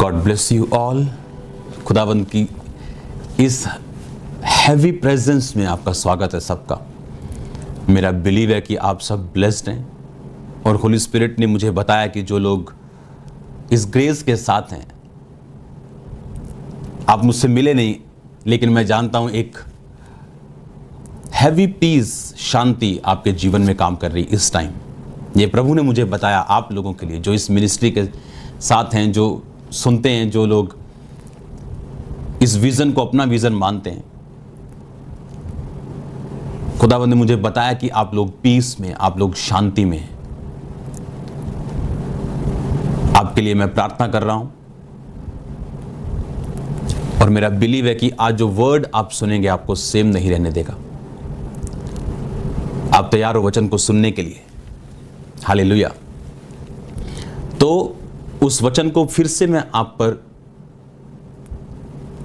God bless you all. खुदावंद की इस हैवी प्रेजेंस में आपका स्वागत है सबका। मेरा बिलीव है कि आप सब ब्लेस्ड हैं और होली स्पिरिट ने मुझे बताया कि जो लोग इस ग्रेस के साथ हैं, आप मुझसे मिले नहीं लेकिन मैं जानता हूं एक हैवी पीस, शांति आपके जीवन में काम कर रही इस टाइम। ये प्रभु ने मुझे बताया आप लोगों के लिए जो इस मिनिस्ट्री के साथ हैं, जो सुनते हैं, जो लोग इस विजन को अपना विजन मानते हैं। खुदावंद ने मुझे बताया कि आप लोग पीस में, आप लोग शांति में हैं। आपके लिए मैं प्रार्थना कर रहा हूं और मेरा बिलीव है कि आज जो वर्ड आप सुनेंगे आपको सेम नहीं रहने देगा। आप तैयार हो वचन को सुनने के लिए? हालेलुया। तो उस वचन को फिर से मैं आप पर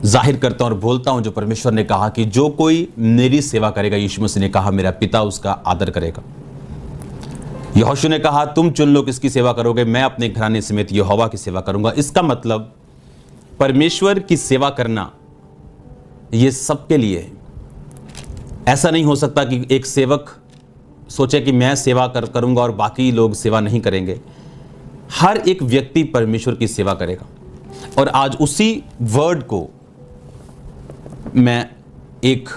जाहिर करता हूं और बोलता हूं जो परमेश्वर ने कहा कि जो कोई मेरी सेवा करेगा, यीशु मसीह ने कहा मेरा पिता उसका आदर करेगा। यहोशू ने कहा तुम चुन लो किसकी सेवा करोगे, मैं अपने घराने समेत यहोवा की सेवा करूंगा। इसका मतलब परमेश्वर की सेवा करना यह सबके लिए है। ऐसा नहीं हो सकता कि एक सेवक सोचे कि मैं सेवा करूंगा और बाकी लोग सेवा नहीं करेंगे। हर एक व्यक्ति परमेश्वर की सेवा करेगा और आज उसी वर्ड को मैं एक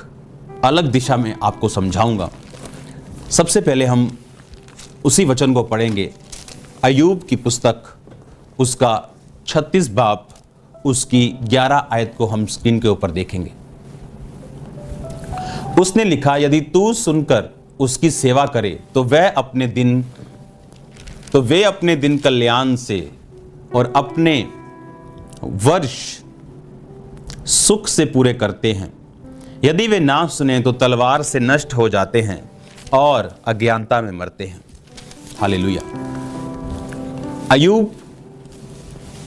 अलग दिशा में आपको समझाऊंगा। सबसे पहले हम उसी वचन को पढ़ेंगे, अय्यूब की पुस्तक, उसका 36 बाब, उसकी 11 आयत को हम स्क्रीन के ऊपर देखेंगे। उसने लिखा, यदि तू सुनकर उसकी सेवा करे तो वे अपने दिन कल्याण से और अपने वर्ष सुख से पूरे करते हैं। यदि वे ना सुने तो तलवार से नष्ट हो जाते हैं और अज्ञानता में मरते हैं। हालेलुया। अय्यूब,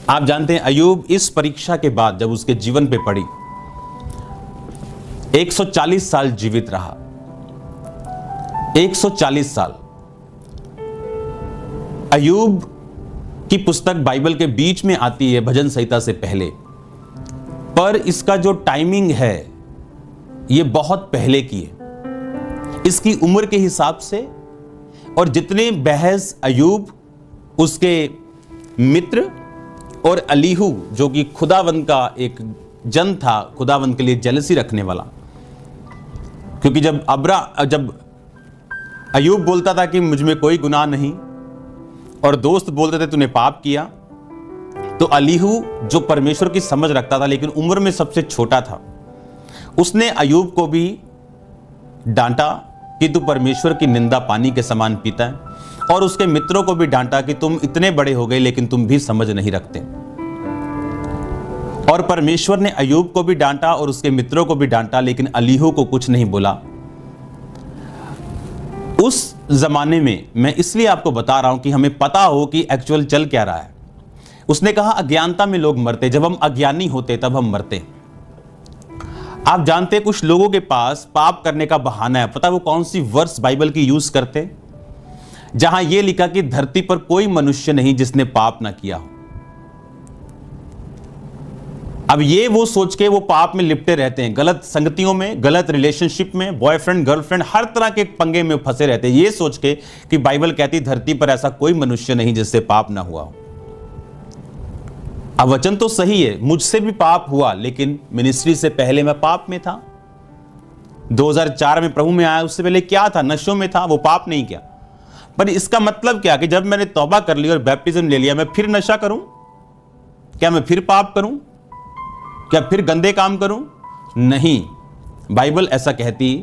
आप जानते हैं अय्यूब इस परीक्षा के बाद जब उसके जीवन पे पड़ी 140 साल जीवित रहा। 140 साल। अय्यूब की पुस्तक बाइबल के बीच में आती है, भजन संहिता से पहले, पर इसका जो टाइमिंग है यह बहुत पहले की है इसकी उम्र के हिसाब से। और जितने बहस अय्यूब, उसके मित्र और अलीहू जो कि खुदावंद का एक जन था, खुदावंद के लिए जेलसी रखने वाला, क्योंकि जब अय्यूब बोलता था कि मुझ में कोई गुनाह नहीं और दोस्त बोलते थे तूने पाप किया, तो अलीहू जो परमेश्वर की समझ रखता था लेकिन उम्र में सबसे छोटा था, उसने अय्यूब को भी डांटा कि तू परमेश्वर की निंदा पानी के समान पीता है, और उसके मित्रों को भी डांटा कि तुम इतने बड़े हो गए लेकिन तुम भी समझ नहीं रखते। और परमेश्वर ने अय्यूब को भी डांटा और उसके मित्रों को भी डांटा, लेकिन अलीहू को कुछ नहीं बोला। उस जमाने में मैं इसलिए आपको बता रहा हूं कि हमें पता हो कि एक्चुअल चल क्या रहा है। उसने कहा अज्ञानता में लोग मरते, जब हम अज्ञानी होते तब हम मरते। आप जानते हैं कुछ लोगों के पास पाप करने का बहाना है। पता है वो कौन सी वर्स बाइबल की यूज करते, जहां यह लिखा कि धरती पर कोई मनुष्य नहीं जिसने पाप ना किया हो। अब ये वो सोच के वो पाप में लिपटे रहते हैं, गलत संगतियों में, गलत रिलेशनशिप में, बॉयफ्रेंड गर्लफ्रेंड, हर तरह के पंगे में फंसे रहते हैं, ये सोच के कि बाइबल कहती धरती पर ऐसा कोई मनुष्य नहीं जिससे पाप ना हुआ हो। अब वचन तो सही है, मुझसे भी पाप हुआ, लेकिन मिनिस्ट्री से पहले मैं पाप में था। 2004 में प्रभु में आया, उससे पहले क्या था? नशों में था। वो पाप नहीं किया। पर इसका मतलब क्या कि जब मैंने तौबा कर ली और बैप्टिज्म ले लिया, मैं फिर नशा करूं? क्या मैं फिर पाप करूं? क्या फिर गंदे काम करूं? नहीं। बाइबल ऐसा कहती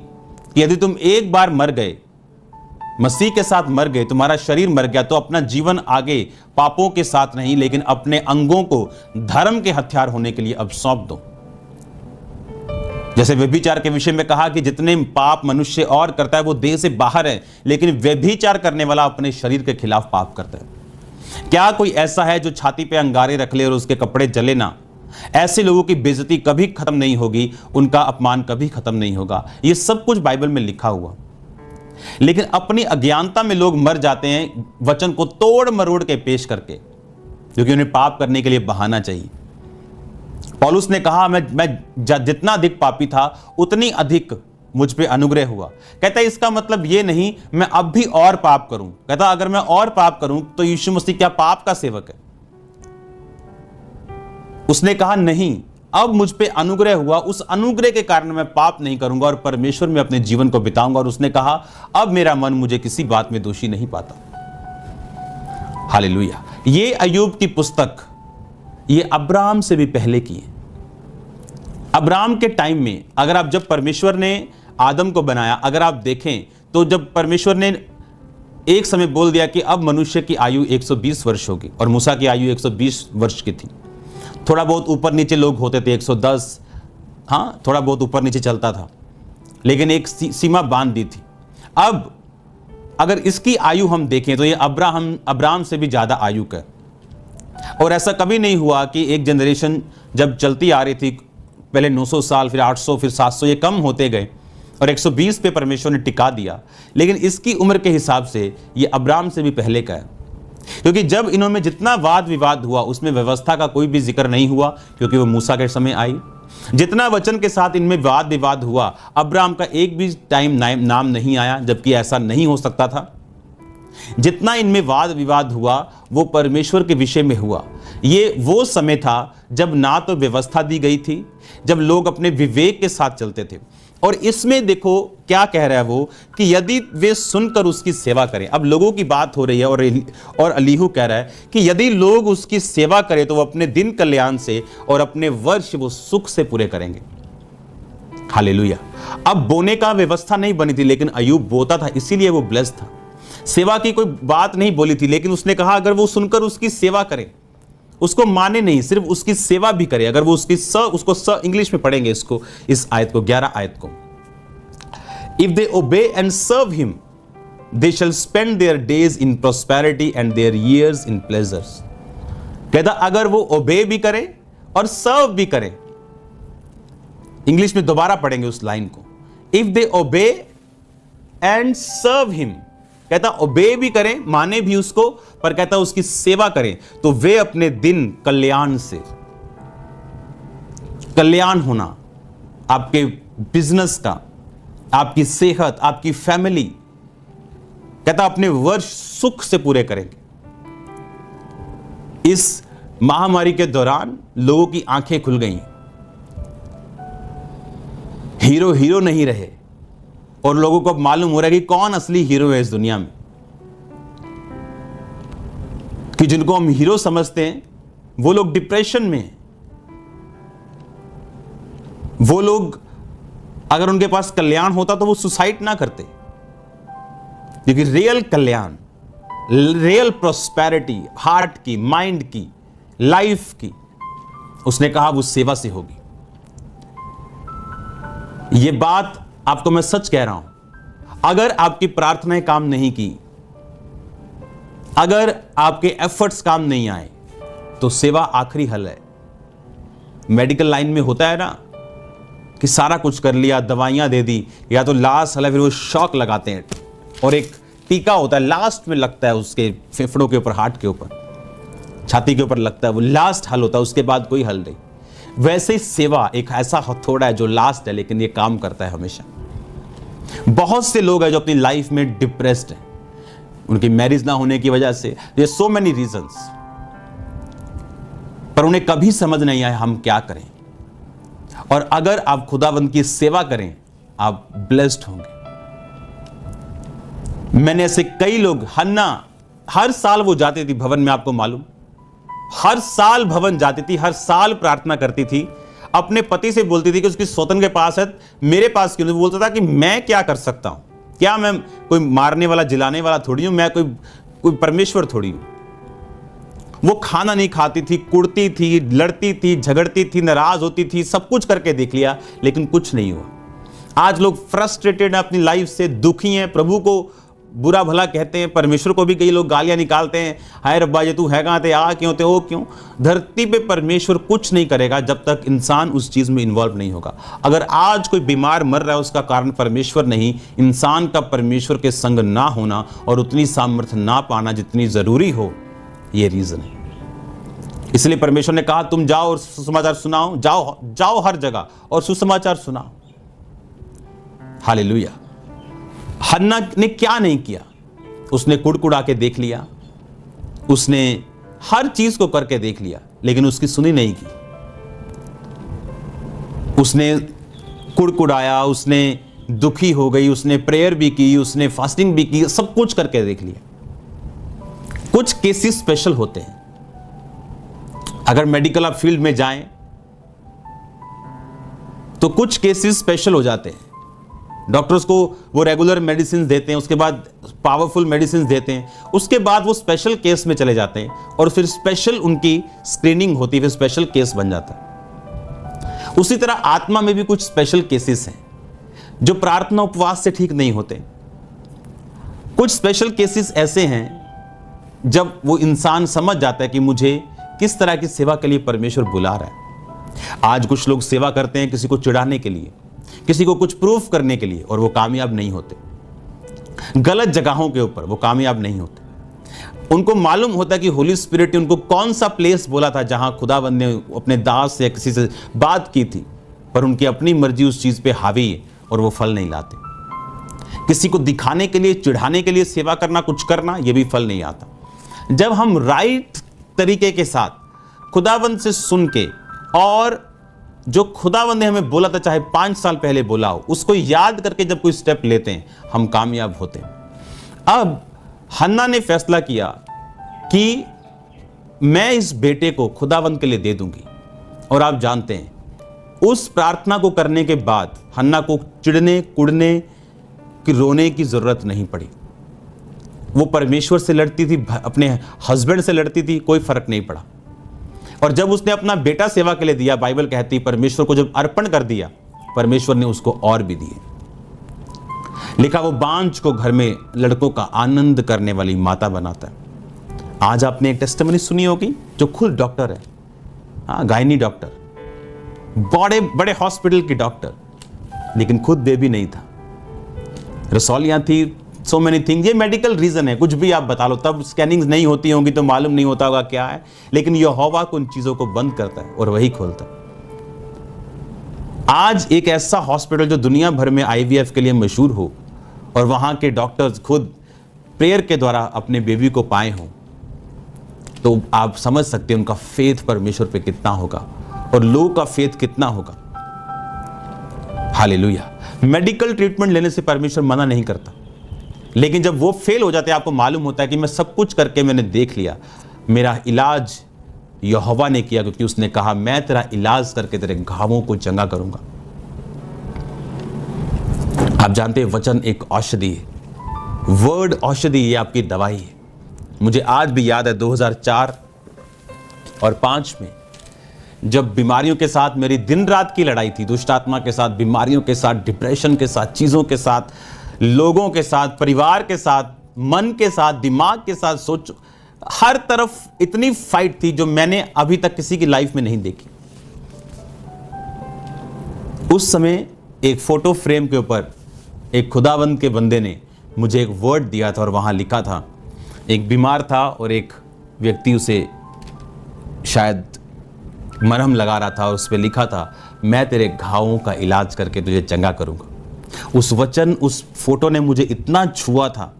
कि यदि तुम एक बार मर गए, मसीह के साथ मर गए, तुम्हारा शरीर मर गया, तो अपना जीवन आगे पापों के साथ नहीं लेकिन अपने अंगों को धर्म के हथियार होने के लिए अब सौंप दो। जैसे व्यभिचार के विषय में कहा कि जितने पाप मनुष्य और करता है वो देह से बाहर है, लेकिन व्यभिचार करने वाला अपने शरीर के खिलाफ पाप करता है। क्या कोई ऐसा है जो छाती पे अंगारे रख ले और उसके कपड़े जले ना? ऐसे लोगों की बेइज्जती कभी खत्म नहीं होगी, उनका अपमान कभी खत्म नहीं होगा। ये सब कुछ बाइबल में लिखा हुआ। लेकिन अपनी अज्ञानता में लोग मर जाते हैं वचन को तोड़ मरोड़ के पेश करके, क्योंकि उन्हें पाप करने के लिए बहाना चाहिए। पौलुस ने कहा मैं जितना अधिक पापी था उतनी अधिक मुझ पे अनुग्रह हुआ। कहता है इसका मतलब ये नहीं मैं अब भी और पाप करूं। कहता अगर मैं और पाप करूं तो यीशु मसीह क्या पाप का सेवक है? उसने कहा नहीं, अब मुझ पे अनुग्रह हुआ, उस अनुग्रह के कारण मैं पाप नहीं करूंगा और परमेश्वर में अपने जीवन को बिताऊंगा। और उसने कहा अब मेरा मन मुझे किसी बात में दोषी नहीं पाता। हालेलुया। ये अय्यूब की पुस्तक ये अब्राहम से भी पहले की है। अब्राहम के टाइम में अगर आप जब परमेश्वर ने आदम को बनाया, अगर आप देखें तो जब परमेश्वर ने एक समय बोल दिया कि अब मनुष्य की आयु 120 वर्ष होगी और मूसा की आयु 120 वर्ष की थी। थोड़ा बहुत ऊपर नीचे लोग होते थे 110, हाँ थोड़ा बहुत ऊपर नीचे चलता था, लेकिन एक सीमा बांध दी थी। अब अगर इसकी आयु हम देखें तो ये अब्राहम से भी ज्यादा आयु का। और ऐसा कभी नहीं हुआ कि एक जनरेशन जब चलती आ रही थी, पहले 900 साल, फिर 800, फिर 700, ये कम होते गए और 120 पे परमेश्वर ने टिका दिया। लेकिन इसकी उम्र के हिसाब से ये अब्राहम से भी पहले का है, क्योंकि जब इन्होंने जितना वाद विवाद हुआ उसमें व्यवस्था का कोई भी जिक्र नहीं हुआ, क्योंकि वो मूसा के समय आई। जितना वचन के साथ इनमें वाद विवाद हुआ, अब्राहम का एक भी टाइम नाम नहीं आया, जबकि ऐसा नहीं हो सकता था। जितना इनमें वाद विवाद हुआ वो परमेश्वर के विषय में हुआ। ये वो समय था जब ना तो व्यवस्था दी गई थी, जब लोग अपने विवेक के साथ चलते थे। और इसमें देखो क्या कह रहा है वो कि यदि वे सुनकर उसकी सेवा करें। अब लोगों की बात हो रही है और अलीहू कह रहा है कि यदि लोग उसकी सेवा करें तो वो अपने दिन कल्याण से और अपने वर्ष वो सुख से पूरे करेंगे। हालेलुया। अब बोने का व्यवस्था नहीं बनी थी, लेकिन अय्यूब बोता था, इसीलिए वो ब्लेस्ड था। सेवा की कोई बात नहीं बोली थी, लेकिन उसने कहा अगर वो सुनकर उसकी सेवा करें, उसको माने नहीं, सिर्फ उसकी सेवा भी करे। अगर वो उसको इंग्लिश में पढ़ेंगे इसको, इस आयत को, 11 आयत को, if they obey and serve him they shall spend their days in prosperity and their years in pleasures. कहता अगर वो ओबे भी करे और सर्व भी करे। इंग्लिश में दोबारा पढ़ेंगे उस लाइन को, if they obey and serve him. कहता ओबे भी करें, माने भी उसको, पर कहता उसकी सेवा करें तो वे अपने दिन कल्याण से, कल्याण होना आपके बिजनेस का, आपकी सेहत, आपकी फैमिली, कहता अपने वर्ष सुख से पूरे करेंगे। इस महामारी के दौरान लोगों की आंखें खुल गई, हीरो नहीं रहे और लोगों को मालूम हो रहा है कि कौन असली हीरो है इस दुनिया में। कि जिनको हम हीरो समझते हैं वो लोग डिप्रेशन में हैं। वो लोग अगर उनके पास कल्याण होता तो वो सुसाइड ना करते, क्योंकि रियल कल्याण, रियल प्रोस्पेरिटी, हार्ट की, माइंड की, लाइफ की, उसने कहा वो सेवा से होगी। ये बात आपको मैं सच कह रहा हूं। अगर आपकी प्रार्थनाएं काम नहीं की, अगर आपके एफर्ट्स काम नहीं आए, तो सेवा आखिरी हल है। मेडिकल लाइन में होता है ना कि सारा कुछ कर लिया, दवाइयां दे दी, या तो लास्ट हल है, फिर वो शॉक लगाते हैं और एक टीका होता है लास्ट में लगता है, उसके फेफड़ों के ऊपर, हार्ट के ऊपर, छाती के ऊपर लगता है, वो लास्ट हल होता है, उसके बाद कोई हल नहीं। वैसे ही सेवा एक ऐसा हथौड़ा है जो लास्ट है, लेकिन ये काम करता है हमेशा। बहुत से लोग हैं जो अपनी लाइफ में डिप्रेस्ड हैं, उनकी मैरिज ना होने की वजह से, देयर सो मेनी रीजंस, पर उन्हें कभी समझ नहीं आया हम क्या करें। और अगर आप खुदावंद की सेवा करें, आप ब्लेस्ड होंगे। मैंने ऐसे कई लोग, हन्ना हर साल वो जाती थी भवन में, आपको मालूम, हर साल भवन जाती थी, हर साल प्रार्थना करती थी, अपने पति से बोलती थी कि उसकी स्वतन के पास है, मेरे पास क्यों नहीं। बोलता था कि मैं क्या कर सकता हूं, क्या मैं कोई मारने वाला, जिलाने वाला थोड़ी हूं, मैं कोई परमेश्वर थोड़ी हूं। वो खाना नहीं खाती थी, कुड़ती थी, लड़ती थी, झगड़ती थी, नाराज होती थी, सब कुछ करके देख लिया, लेकिन कुछ नहीं हुआ। आज लोग फ्रस्ट्रेटेड हैं अपनी लाइफ से, दुखी हैं, प्रभु को बुरा भला कहते हैं, परमेश्वर को भी कई लोग गालियां निकालते हैं, हाय रब्बा ये तू है कहां थे, आ क्यों थे, वो क्यों। धरती पे परमेश्वर कुछ नहीं करेगा जब तक इंसान उस चीज में इन्वॉल्व नहीं होगा। अगर आज कोई बीमार मर रहा है, उसका कारण परमेश्वर नहीं, इंसान का परमेश्वर के संग ना होना और उतनी सामर्थ्य ना पाना जितनी जरूरी हो, ये रीजन है। इसलिए परमेश्वर ने कहा तुम जाओ और सुसमाचार सुनाओ, जाओ हर जगह और सुसमाचार सुनाओ। हालेलुया। हन्ना ने क्या नहीं किया, उसने कुड़कुड़ा के देख लिया, उसने हर चीज को करके देख लिया, लेकिन उसकी सुनी नहीं की। उसने कुड़कुड़ाया, उसने दुखी हो गई, उसने प्रेयर भी की, उसने फास्टिंग भी की, सब कुछ करके देख लिया। कुछ केसेस स्पेशल होते हैं। अगर मेडिकल फील्ड में जाएं तो कुछ केसेस स्पेशल हो जाते हैं। डॉक्टर्स को वो रेगुलर मेडिसिन देते हैं, उसके बाद पावरफुल मेडिसिन देते हैं, उसके बाद वो स्पेशल केस में चले जाते हैं और फिर स्पेशल उनकी स्क्रीनिंग होती है, फिर स्पेशल केस बन जाता है। उसी तरह आत्मा में भी कुछ स्पेशल केसेस हैं जो प्रार्थना उपवास से ठीक नहीं होते। कुछ स्पेशल केसेस ऐसे हैं जब वो इंसान समझ जाता है कि मुझे किस तरह की सेवा के लिए परमेश्वर बुला रहा है। आज कुछ लोग सेवा करते हैं किसी को चिढ़ाने के लिए, किसी को कुछ प्रूफ करने के लिए, और वो कामयाब नहीं होते। गलत जगहों के ऊपर वो कामयाब नहीं होते। उनको मालूम होता है कि होली स्पिरिट ने उनको कौन सा प्लेस बोला था जहां खुदावंद ने अपने दास से या किसी से बात की थी, पर उनकी अपनी मर्जी उस चीज पे हावी है और वो फल नहीं लाते। किसी को दिखाने के लिए, चिढ़ाने के लिए सेवा करना, कुछ करना, ये भी फल नहीं आता। जब हम राइट तरीके के साथ खुदावंद से सुन के, और जो खुदावंद ने हमें बोला था, चाहे 5 साल पहले बोला हो, उसको याद करके जब कोई स्टेप लेते हैं, हम कामयाब होते हैं। अब हन्ना ने फैसला किया कि मैं इस बेटे को खुदावंद के लिए दे दूंगी। और आप जानते हैं, उस प्रार्थना को करने के बाद हन्ना को चिढ़ने, कुड़ने की, रोने की जरूरत नहीं पड़ी। वो परमेश्वर से लड़ती थी, अपने हस्बैंड से लड़ती थी, कोई फर्क नहीं पड़ा। और जब उसने अपना बेटा सेवा के लिए दिया, बाइबल कहती परमेश्वर को जब अर्पण कर दिया, परमेश्वर ने उसको और भी दिए। लिखा वो बांझ को घर में लड़कों का आनंद करने वाली माता बनाता है। आज आपने एक टेस्टिमनी सुनी होगी जो खुद डॉक्टर है, हाँ, गायनी डॉक्टर, बड़े बड़े हॉस्पिटल की डॉक्टर, लेकिन खुद बेबी नहीं था, रसौलियां थी, सो मेनी थिंग्स। ये मेडिकल रीजन है, कुछ भी आप बता लो, तब स्कैनिंग्स नहीं होती होंगी तो मालूम नहीं होता होगा क्या है, लेकिन यहोवा उन चीजों को बंद करता है और वही खोलता है। आज एक ऐसा हॉस्पिटल जो दुनिया भर में आईवीएफ के लिए मशहूर हो और वहां के डॉक्टर्स खुद प्रेयर के द्वारा अपने बेबी को पाए हों, तो आप समझ सकते हैं उनका फेथ परमेश्वर पे कितना होगा और लोगों का फेथ कितना होगा। हालेलुया। मेडिकल ट्रीटमेंट लेने से परमेश्वर मना नहीं करता, लेकिन जब वो फेल हो जाते हैं, आपको मालूम होता है कि मैं सब कुछ करके मैंने देख लिया, मेरा इलाज यहोवा ने किया, क्योंकि उसने कहा मैं तेरा इलाज करके तेरे घावों को चंगा करूंगा। आप जानते हैं वचन एक औषधि है, वर्ड औषधि, ये आपकी दवाई है। मुझे आज भी याद है 2004 और 5 में जब बीमारियों के साथ मेरी दिन रात की लड़ाई थी, दुष्ट आत्मा के साथ, बीमारियों के साथ, डिप्रेशन के साथ, चीजों के साथ, लोगों के साथ, परिवार के साथ, मन के साथ, दिमाग के साथ, सोच, हर तरफ इतनी फाइट थी जो मैंने अभी तक किसी की लाइफ में नहीं देखी। उस समय एक फोटो फ्रेम के ऊपर एक खुदावंद के बंदे ने मुझे एक वर्ड दिया था और वहां लिखा था, एक बीमार था और एक व्यक्ति उसे शायद मरहम लगा रहा था और उस पर लिखा था मैं तेरे घावों का इलाज करके तुझे चंगा करूंगा। उस वचन, उस फोटो ने मुझे इतना छुआ था,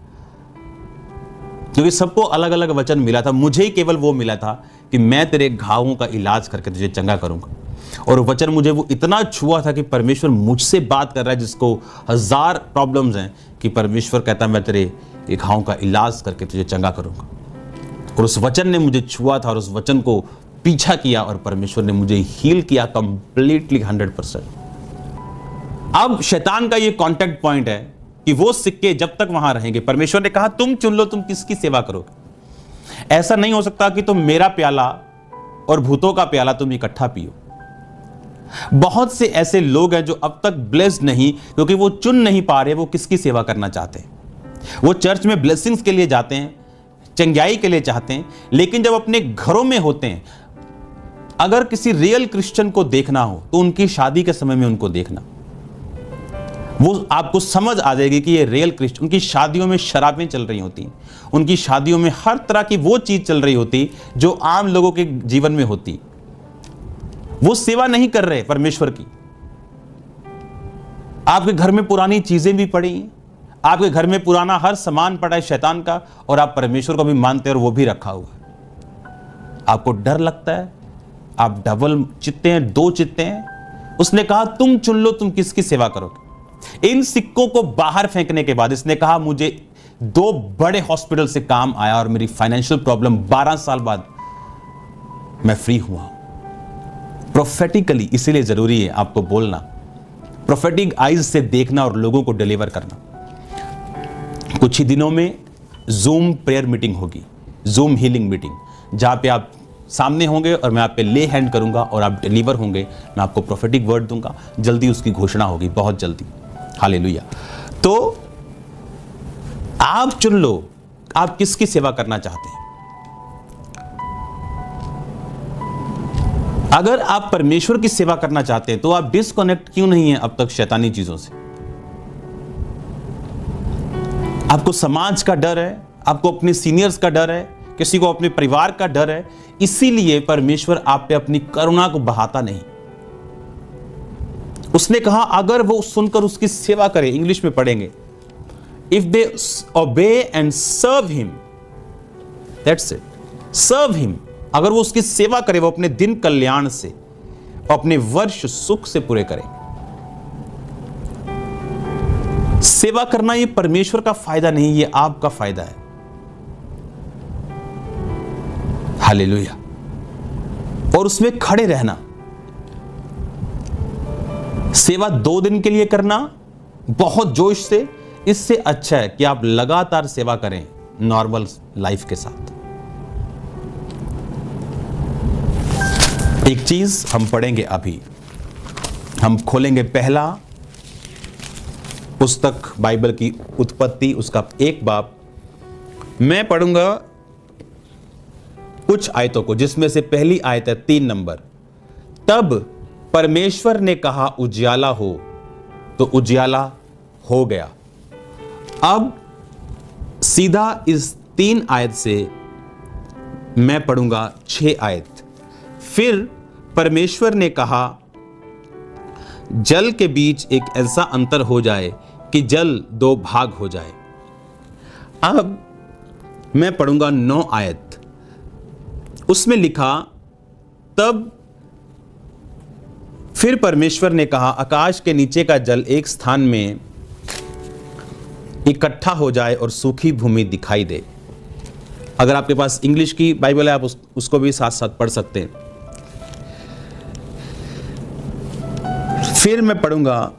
क्योंकि सबको अलग अलग वचन मिला था, मुझे ही केवल वो मिला था कि मैं तेरे घावों का इलाज करके तुझे चंगा करूंगा। और वचन मुझे वो इतना छुआ था कि परमेश्वर मुझसे बात कर रहा है, जिसको 1000 प्रॉब्लम्स हैं, कि परमेश्वर कहता है मैं तेरे घावों का इलाज करके तुझे चंगा करूंगा। और उस वचन ने मुझे छुआ था और उस वचन को पीछा किया और परमेश्वर ने मुझे हील किया कंप्लीटली 100%। अब शैतान का ये कांटेक्ट पॉइंट है कि वो सिक्के जब तक वहां रहेंगे, परमेश्वर ने कहा तुम चुन लो तुम किसकी सेवा करोगे। ऐसा नहीं हो सकता कि तुम मेरा प्याला और भूतों का प्याला तुम इकट्ठा पियो। बहुत से ऐसे लोग हैं जो अब तक ब्लेस्ड नहीं, क्योंकि वो चुन नहीं पा रहे वो किसकी सेवा करना चाहते हैं। वो चर्च में ब्लेसिंग्स के लिए जाते हैं, चंगाई के लिए चाहते हैं, लेकिन जब अपने घरों में होते हैं, अगर किसी रियल क्रिश्चियन को देखना हो तो उनकी शादी के समय में उनको देखना, वो आपको समझ आ जाएगी कि ये रियल क्रिश्चियन। उनकी शादियों में शराबें चल रही होती, उनकी शादियों में हर तरह की वो चीज चल रही होती जो आम लोगों के जीवन में होती। वो सेवा नहीं कर रहे परमेश्वर की। आपके घर में पुरानी चीजें भी पड़ी हैं, आपके घर में पुराना हर सामान पड़ा है शैतान का, और आप परमेश्वर को भी मानते हैं और वो भी रखा हुआ है। आपको डर लगता है, आप डबल चित्ते हैं, दो चित्ते हैं। उसने कहा तुम चुन लो तुम किसकी सेवा करोगे। इन सिक्कों को बाहर फेंकने के बाद इसने कहा मुझे 2 बड़े हॉस्पिटल से काम आया और मेरी फाइनेंशियल प्रॉब्लम 12 साल बाद मैं फ्री हुआ। प्रोफेटिकली इसीलिए जरूरी है आपको बोलना, प्रोफेटिक आइज से देखना और लोगों को डिलीवर करना। कुछ ही दिनों में जूम प्रेयर मीटिंग होगी, जूम हीलिंग मीटिंग, जहां पे आप सामने होंगे और मैं आप पे ले हैंड करूंगा और आप डिलीवर होंगे। मैं आपको प्रोफेटिक वर्ड दूंगा, जल्दी उसकी घोषणा होगी, बहुत जल्दी। हालेलुया। तो आप चुन लो आप किसकी सेवा करना चाहते हैं। अगर आप परमेश्वर की सेवा करना चाहते हैं तो आप डिस्कनेक्ट क्यों नहीं है अब तक शैतानी चीजों से। आपको समाज का डर है, आपको अपने सीनियर्स का डर है, किसी को अपने परिवार का डर है, इसीलिए परमेश्वर आप पे अपनी करुणा को बहाता नहीं। उसने कहा अगर वो सुनकर उसकी सेवा करे, इंग्लिश में पढ़ेंगे, if they obey and serve him, that's it, serve him. अगर वो उसकी सेवा करे, वो अपने दिन कल्याण से, अपने वर्ष सुख से पूरे करे। सेवा करना ये परमेश्वर का फायदा नहीं, ये आपका फायदा है। हालेलुया। और उसमें खड़े रहना। सेवा 2 दिन के लिए करना बहुत जोश से, इससे अच्छा है कि आप लगातार सेवा करें नॉर्मल लाइफ के साथ। एक चीज हम पढ़ेंगे अभी, हम खोलेंगे पहला पुस्तक बाइबल की उत्पत्ति, उसका 1 बाब। मैं पढ़ूंगा कुछ आयतों को, जिसमें से पहली आयत है 3 नंबर। तब परमेश्वर ने कहा उजियाला हो, तो उजियाला हो गया। अब सीधा इस 3 आयत से मैं पढ़ूंगा 6 आयत। फिर परमेश्वर ने कहा जल के बीच एक ऐसा अंतर हो जाए कि जल 2 भाग हो जाए। अब मैं पढ़ूंगा 9 आयत। उसमें लिखा तब फिर परमेश्वर ने कहा आकाश के नीचे का जल एक स्थान में इकट्ठा हो जाए और सूखी भूमि दिखाई दे। अगर आपके पास इंग्लिश की बाइबल है आप उसको भी साथ साथ पढ़ सकते हैं। फिर मैं पढ़ूंगा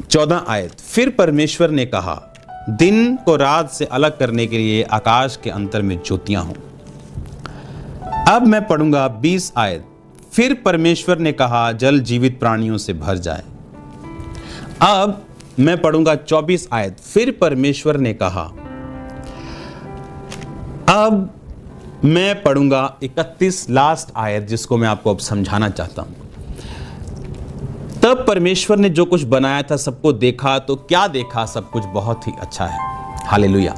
14 आयत। फिर परमेश्वर ने कहा दिन को रात से अलग करने के लिए आकाश के अंतर में ज्योतियां हों। अब मैं पढ़ूंगा 20 आयत। फिर परमेश्वर ने कहा जल जीवित प्राणियों से भर जाए। अब मैं पढ़ूंगा 24 आयत। फिर परमेश्वर ने कहा। अब मैं पढ़ूंगा 31 लास्ट आयत, जिसको मैं आपको अब समझाना चाहता हूं। तब परमेश्वर ने जो कुछ बनाया था सबको देखा, तो क्या देखा, सब कुछ बहुत ही अच्छा है। हालेलुया।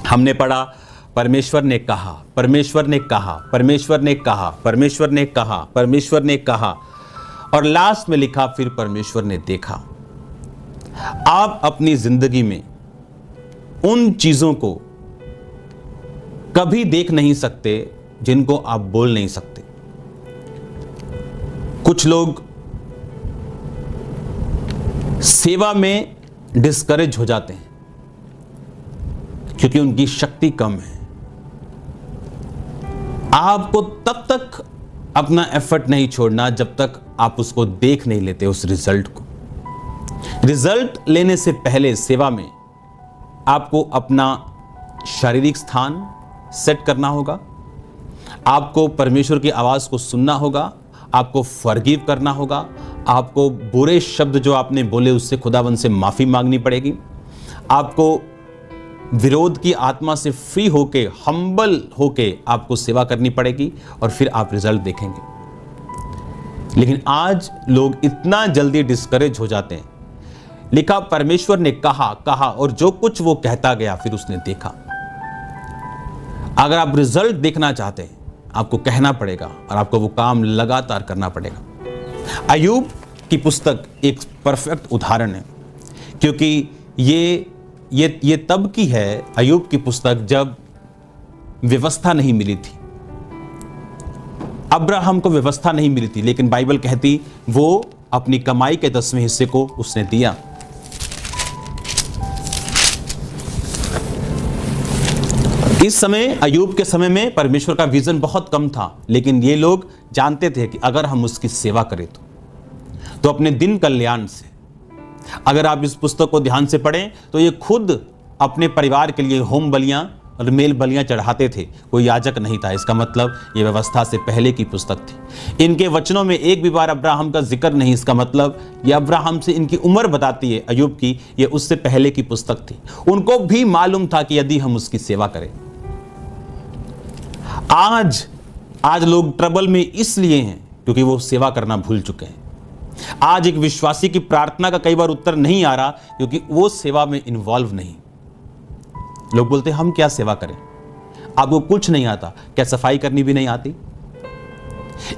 हमने पढ़ा परमेश्वर ने कहा, परमेश्वर ने कहा, परमेश्वर ने कहा, परमेश्वर ने कहा, परमेश्वर ने कहा, और लास्ट में लिखा फिर परमेश्वर ने देखा। आप अपनी जिंदगी में उन चीजों को कभी देख नहीं सकते जिनको आप बोल नहीं सकते। कुछ लोग सेवा में डिस्करेज हो जाते हैं क्योंकि उनकी शक्ति कम है। आपको तब तक अपना एफर्ट नहीं छोड़ना जब तक आप उसको देख नहीं लेते, उस रिजल्ट को। रिजल्ट लेने से पहले सेवा में आपको अपना शारीरिक स्थान सेट करना होगा, आपको परमेश्वर की आवाज को सुनना होगा, आपको फॉरगिव करना होगा, आपको बुरे शब्द जो आपने बोले उससे खुदावंद से माफी मांगनी पड़ेगी, आपको विरोध की आत्मा से फ्री होके, हम्बल होके आपको सेवा करनी पड़ेगी, और फिर आप रिजल्ट देखेंगे। लेकिन आज लोग इतना जल्दी डिस्करेज हो जाते हैं, लिखा परमेश्वर ने कहा और जो कुछ वो कहता गया फिर उसने देखा। अगर आप रिजल्ट देखना चाहते हैं, आपको कहना पड़ेगा और आपको वो काम लगातार करना पड़ेगा। अय्यूब की पुस्तक एक परफेक्ट उदाहरण है, क्योंकि ये तब की है अय्यूब की पुस्तक जब व्यवस्था नहीं मिली थी। अब्राहम को व्यवस्था नहीं मिली थी, लेकिन बाइबल कहती वो अपनी कमाई के 10वें हिस्से को उसने दिया। इस समय अय्यूब के समय में परमेश्वर का विजन बहुत कम था, लेकिन ये लोग जानते थे कि अगर हम उसकी सेवा करें तो अपने दिन कल्याण से, अगर आप इस पुस्तक को ध्यान से पढ़ें तो ये खुद अपने परिवार के लिए होम बलियां और मेल बलियां चढ़ाते थे। कोई याजक नहीं था। इसका मतलब ये व्यवस्था से पहले की पुस्तक थी। इनके वचनों में एक भी बार अब्राहम का जिक्र नहीं। इसका मतलब ये अब्राहम से इनकी उम्र बताती है अय्यूब की, ये उससे पहले की पुस्तक थी। उनको भी मालूम था कि यदि हम उसकी सेवा करें। आज लोग ट्रबल में इसलिए हैं क्योंकि वो सेवा करना भूल चुके हैं। आज एक विश्वासी की प्रार्थना का कई बार उत्तर नहीं आ रहा क्योंकि वो सेवा में इन्वॉल्व नहीं। लोग बोलते हम क्या सेवा करें, आपको कुछ नहीं आता, क्या सफाई करनी भी नहीं आती?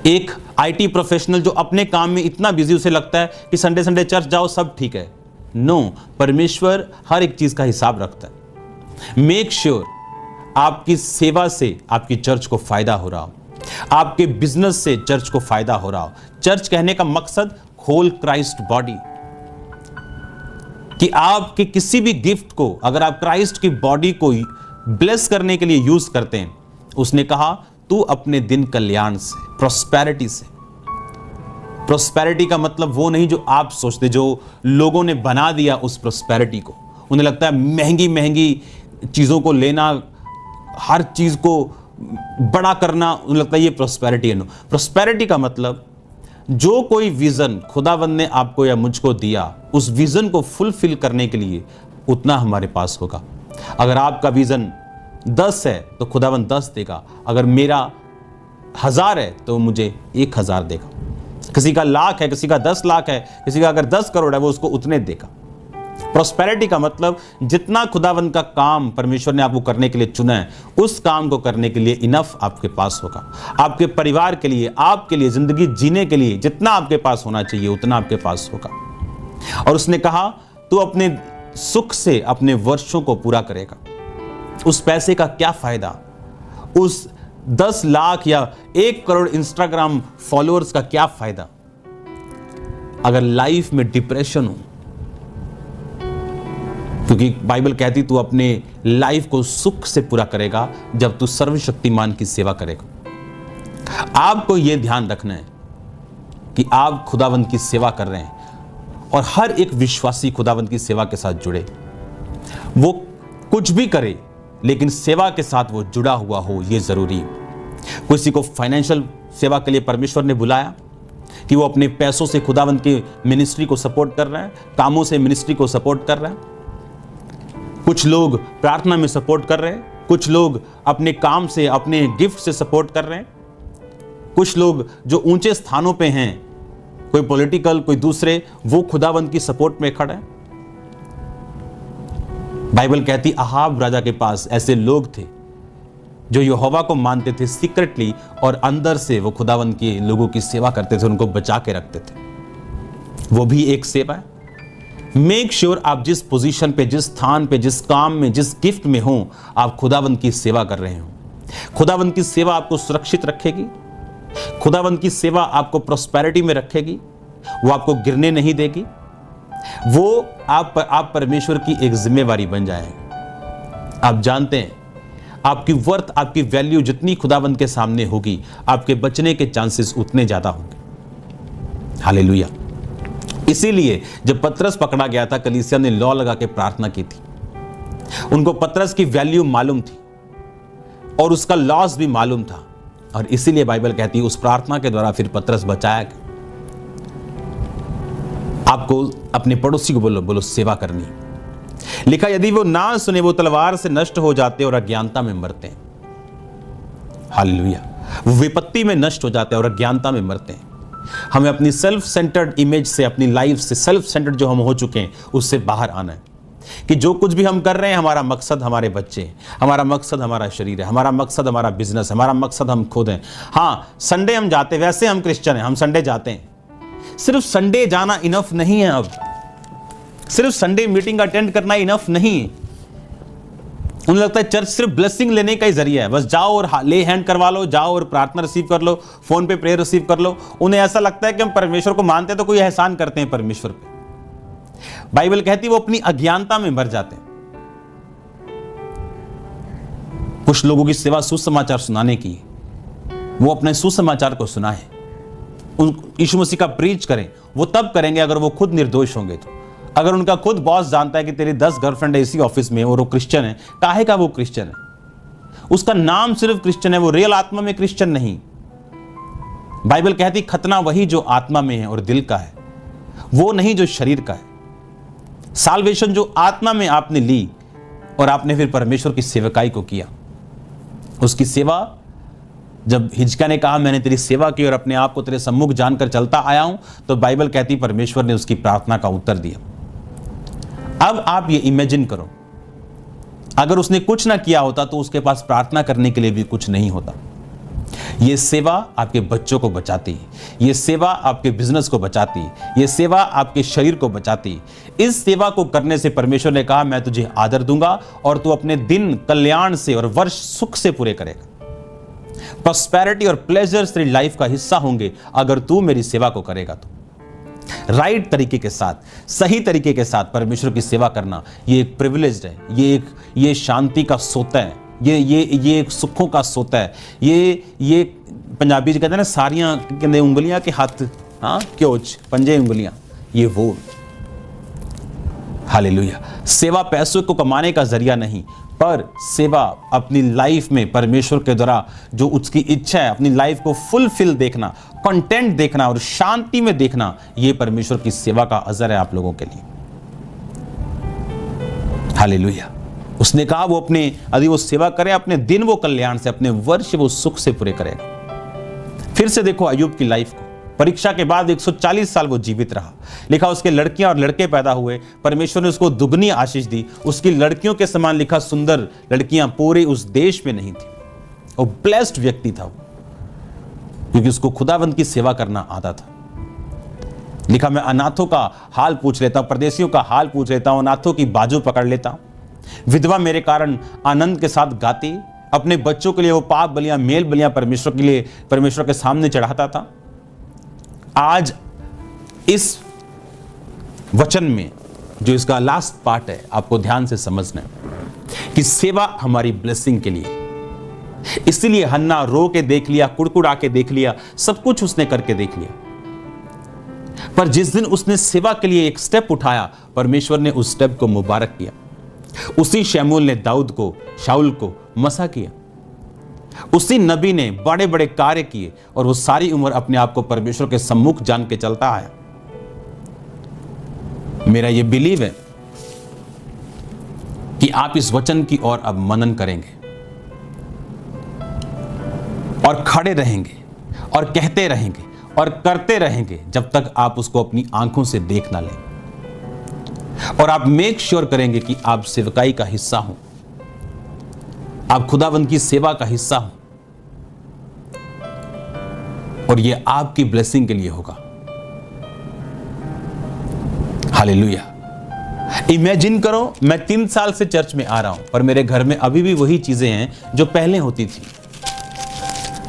एक आईटी प्रोफेशनल जो अपने काम में इतना बिजी, उसे लगता है कि संडे चर्च जाओ सब ठीक है। नो, परमेश्वर हर एक चीज का हिसाब रखता है। मेक श्योर आपकी सेवा से आपकी चर्च को फायदा हो रहा हो, आपके बिजनेस से चर्च को फायदा हो रहा हो। चर्च कहने का मकसद होल क्राइस्ट बॉडी, कि आपके किसी भी गिफ्ट को अगर आप क्राइस्ट की बॉडी को ब्लेस करने के लिए यूज करते हैं। उसने कहा तू अपने दिन कल्याण से, प्रोस्पेरिटी से। प्रोस्पेरिटी का मतलब वो नहीं जो आप सोचते, जो लोगों ने बना दिया उस प्रोस्पेरिटी को। उन्हें लगता है महंगी महंगी चीजों को लेना, हर चीज को बड़ा करना, उन्हें लगता है ये प्रोस्पेरिटी है। नो, प्रोस्पेरिटी का मतलब जो कोई विजन खुदावंद ने आपको या मुझको दिया, उस विजन को फुलफिल करने के लिए उतना हमारे पास होगा। अगर आपका विजन 10 है तो खुदावंद 10 देगा। अगर मेरा 1000 है तो मुझे 1000 देगा। किसी का 1,00,000 है, किसी का 10 लाख है, किसी का अगर 10 करोड़ है वो उसको उतने देगा। प्रोस्पेरिटी का मतलब जितना खुदावंद का काम परमेश्वर ने आपको करने के लिए चुना है, उस काम को करने के लिए इनफ आपके पास होगा। आपके परिवार के लिए, आपके लिए, जिंदगी जीने के लिए जितना आपके पास होना चाहिए उतना आपके पास होगा। और उसने कहा तू अपने सुख से अपने वर्षों को पूरा करेगा। उस पैसे का क्या फायदा, उस 10 लाख या 1 करोड़ इंस्टाग्राम फॉलोअर्स का क्या फायदा अगर लाइफ में डिप्रेशन हो? क्योंकि बाइबल कहती तू अपने लाइफ को सुख से पूरा करेगा जब तू सर्वशक्तिमान की सेवा करेगा। आपको यह ध्यान रखना है कि आप खुदावंद की सेवा कर रहे हैं, और हर एक विश्वासी खुदावंद की सेवा के साथ जुड़े। वो कुछ भी करे लेकिन सेवा के साथ वो जुड़ा हुआ हो, यह जरूरी है। किसी को फाइनेंशियल सेवा के लिए परमेश्वर ने बुलाया कि वो अपने पैसों से खुदावंद की मिनिस्ट्री को सपोर्ट कर रहे हैं, कामों से मिनिस्ट्री को सपोर्ट कर रहे हैं। कुछ लोग प्रार्थना में सपोर्ट कर रहे हैं, कुछ लोग अपने काम से, अपने गिफ्ट से सपोर्ट कर रहे हैं, कुछ लोग जो ऊंचे स्थानों पे हैं, कोई पॉलिटिकल, कोई दूसरे, वो खुदावंद की सपोर्ट में खड़े हैं। बाइबल कहती अहाब राजा के पास ऐसे लोग थे जो यहोवा को मानते थे सीक्रेटली, और अंदर से वो खुदावंद के लोगों की सेवा करते थे, उनको बचा के रखते थे। वो भी एक सेवा है। मेक श्योर आप जिस पोजीशन पे, जिस स्थान पे, जिस काम में, जिस गिफ्ट में हो, आप खुदावंद की सेवा कर रहे हो। खुदावंद की सेवा आपको सुरक्षित रखेगी। खुदावंद की सेवा आपको प्रोस्पेरिटी में रखेगी। वो आपको गिरने नहीं देगी। वो आप परमेश्वर की एक जिम्मेवारी बन जाएगा। आप जानते हैं आपकी वर्थ, आपकी वैल्यू जितनी खुदावंद के सामने होगी, आपके बचने के चांसेस उतने ज्यादा होंगे। हालेलुया। इसीलिए जब पतरस पकड़ा गया था, कलीसिया ने लॉ लगा के प्रार्थना की थी। उनको पतरस की वैल्यू मालूम थी और उसका लॉस भी मालूम था, और इसीलिए बाइबल कहती है उस प्रार्थना के द्वारा फिर पतरस बचाया गया। आपको अपने पड़ोसी को बोलो सेवा करनी। लिखा यदि वो ना सुने वो तलवार से नष्ट हो जाते और अज्ञानता में मरते हैं। हालेलुया। वो विपत्ति में नष्ट हो जाते हैं और अज्ञानता में मरते हैं। हमें अपनी सेल्फ सेंटर्ड इमेज से, अपनी लाइफ से, सेल्फ सेंटर्ड जो हम हो चुके हैं उससे बाहर आना है कि जो कुछ भी हम कर रहे हैं, हमारा मकसद हमारे बच्चे हैं, हमारा मकसद हमारा शरीर है, हमारा मकसद हमारा बिजनेस है, हमारा मकसद हम खुद हैं। हाँ, संडे हम जाते, वैसे हम क्रिश्चियन हैं, हम संडे जाते हैं। सिर्फ संडे जाना इनफ नहीं है। अब सिर्फ संडे मीटिंग अटेंड करना इनफ नहीं है। उन्हें लगता है चर्च सिर्फ ब्लेसिंग लेने का ही जरिया है, बस जाओ और ले हैंड करवा लो, जाओ और प्रार्थना रिसीव कर लो, फोन पे प्रेयर रिसीव कर लो। उन्हें ऐसा लगता है कि हम परमेश्वर को मानते हैं तो कोई एहसान करते हैं परमेश्वर पे। बाइबल कहती है वो अपनी अज्ञानता में मर जाते हैं। कुछ लोगों की सेवा सुसमाचार सुनाने की, वो अपने सुसमाचार को सुनाएं, यीशु मसीह का प्रीच करें। वो तब करेंगे अगर वो खुद निर्दोष होंगे। तो अगर उनका खुद बॉस जानता है कि तेरी 10 गर्लफ्रेंड है इसी ऑफिस में और वो क्रिश्चियन है, काहे का वो क्रिश्चियन है? उसका नाम सिर्फ क्रिश्चियन है, वो रियल आत्मा में क्रिश्चियन नहीं। बाइबल कहती खतना वही जो आत्मा में है और दिल का है, वो नहीं जो शरीर का है। साल्वेशन जो आत्मा में आपने ली और आपने फिर परमेश्वर की सेवकाई को किया। उसकी सेवा, जब हिजकिय्याह ने कहा मैंने तेरी सेवा की और अपने आप को तेरे सम्मुख जानकर चलता आया हूं, तो बाइबल कहती परमेश्वर ने उसकी प्रार्थना का उत्तर दिया। अब आप ये इमेजिन करो, अगर उसने कुछ ना किया होता तो उसके पास प्रार्थना करने के लिए भी कुछ नहीं होता। ये सेवा आपके बच्चों को बचाती, ये सेवा आपके बिजनेस को बचाती, ये सेवा आपके शरीर को बचाती। इस सेवा को करने से परमेश्वर ने कहा मैं तुझे आदर दूंगा और तू अपने दिन कल्याण से और वर्ष सुख से पूरे करेगा। प्रॉस्पेरिटी और प्लेजर्स तेरी लाइफ का हिस्सा होंगे अगर तू मेरी सेवा को करेगा तो। राइट तरीके के साथ, सही तरीके के साथ परमेश्वर की सेवा करना ये एक प्रिविलेज है, ये शांति का सोता है, ये एक सुखों का सोता है। ये पंजाबी जी कहते हैं ना, सारियां कहते उंगलियां के हाथ, हाँ क्योच पंजे उंगलियां, ये वो। हालेलुया। सेवा पैसों को कमाने का जरिया नहीं, पर सेवा अपनी लाइफ में परमेश्वर के द्वारा जो उसकी इच्छा है, अपनी लाइफ को फुलफिल देखना, कंटेंट देखना और शांति में देखना, यह परमेश्वर की सेवा का अजर है आप लोगों के लिए। हालेलुया। उसने कहा वो अपने, यदि वो सेवा करे अपने दिन वो कल्याण से, अपने वर्ष वो सुख से पूरे करेगा। फिर से देखो अय्यूब की लाइफ को। परीक्षा के बाद 140 साल वो जीवित रहा। लिखा उसके लड़कियां और लड़के पैदा हुए, परमेश्वर ने उसको दुगनी आशीष दी। उसकी लड़कियों के समान लिखा सुंदर लड़कियां पूरे उस देश में नहीं थी। वो ब्लेस्ड व्यक्ति था वो, क्योंकि उसको खुदावंद की सेवा करना आता था। लिखा मैं अनाथों का हाल पूछ लेता हूं, परदेशियों का हाल पूछ लेता हूं, अनाथों की बाजू पकड़ लेता हूं। विधवा मेरे कारण आनंद के साथ गाती। अपने बच्चों के लिए वो पाप बलियां, मेल बलियां परमेश्वर के लिए, परमेश्वर के सामने चढ़ाता था। आज इस वचन में जो इसका लास्ट पार्ट है, आपको ध्यान से समझना है कि सेवा हमारी ब्लेसिंग के लिए। इसलिए हन्ना रो के देख लिया, कुड़कुड़ा के देख लिया, सब कुछ उसने करके देख लिया, पर जिस दिन उसने सेवा के लिए एक स्टेप उठाया, परमेश्वर ने उस स्टेप को मुबारक किया। उसी शमूएल ने दाऊद को, शाऊल को मसा किया। उसी नबी ने बड़े बड़े कार्य किए और वो सारी उम्र अपने आप को परमेश्वर के सम्मुख जान के चलता आया। मेरा ये बिलीव है कि आप इस वचन की ओर अब मनन करेंगे और खड़े रहेंगे और कहते रहेंगे और करते रहेंगे जब तक आप उसको अपनी आंखों से देख ना लें। और आप मेक श्योर करेंगे कि आप सेवकाई का हिस्सा हो, आप खुदावंद की सेवा का हिस्सा हो, और यह आपकी ब्लेसिंग के लिए होगा। हालेलुया। इमेजिन करो, मैं 3 साल से चर्च में आ रहा हूं, पर मेरे घर में अभी भी वही चीजें हैं जो पहले होती थी।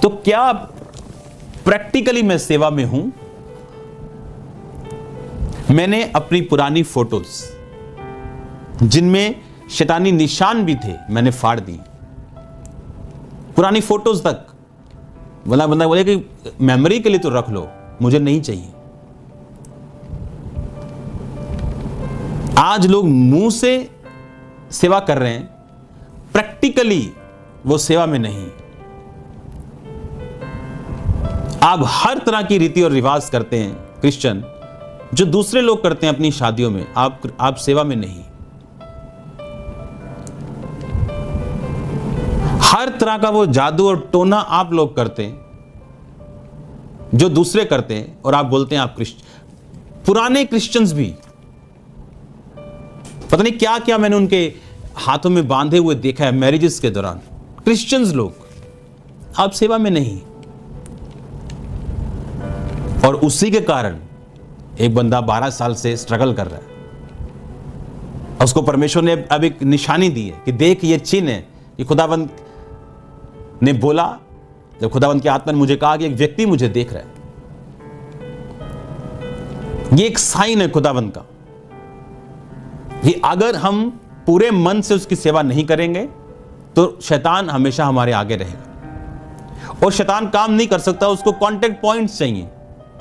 तो क्या प्रैक्टिकली मैं सेवा में हूं? मैंने अपनी पुरानी फोटोज, जिनमें शैतानी निशान भी थे, मैंने फाड़ दी। पुरानी फोटोज तक, बंदा बोले कि मेमोरी के लिए तो रख लो, मुझे नहीं चाहिए। आज लोग मुंह से सेवा कर रहे हैं, प्रैक्टिकली वो सेवा में नहीं। आप हर तरह की रीति और रिवाज करते हैं क्रिश्चियन, जो दूसरे लोग करते हैं अपनी शादियों में, आप सेवा में नहीं। हर तरह का वो जादू और टोना आप लोग करते हैं, जो दूसरे करते हैं और आप बोलते हैं आप पुराने क्रिश्चियंस भी, पता नहीं क्या क्या मैंने उनके हाथों में बांधे हुए देखा है मैरिजेस के दौरान। क्रिश्चियंस लोग, आप सेवा में नहीं, और उसी के कारण एक बंदा 12 साल से स्ट्रगल कर रहा है। उसको परमेश्वर ने अब एक निशानी दी है कि देख ये चिन्ह है कि खुदावंद ने बोला, जब खुदावंद की आत्मा ने मुझे कहा कि एक व्यक्ति मुझे देख रहा है, ये एक साइन है खुदावंद का कि अगर हम पूरे मन से उसकी सेवा नहीं करेंगे तो शैतान हमेशा हमारे आगे रहेगा, और शैतान काम नहीं कर सकता, उसको कांटेक्ट पॉइंट्स चाहिए,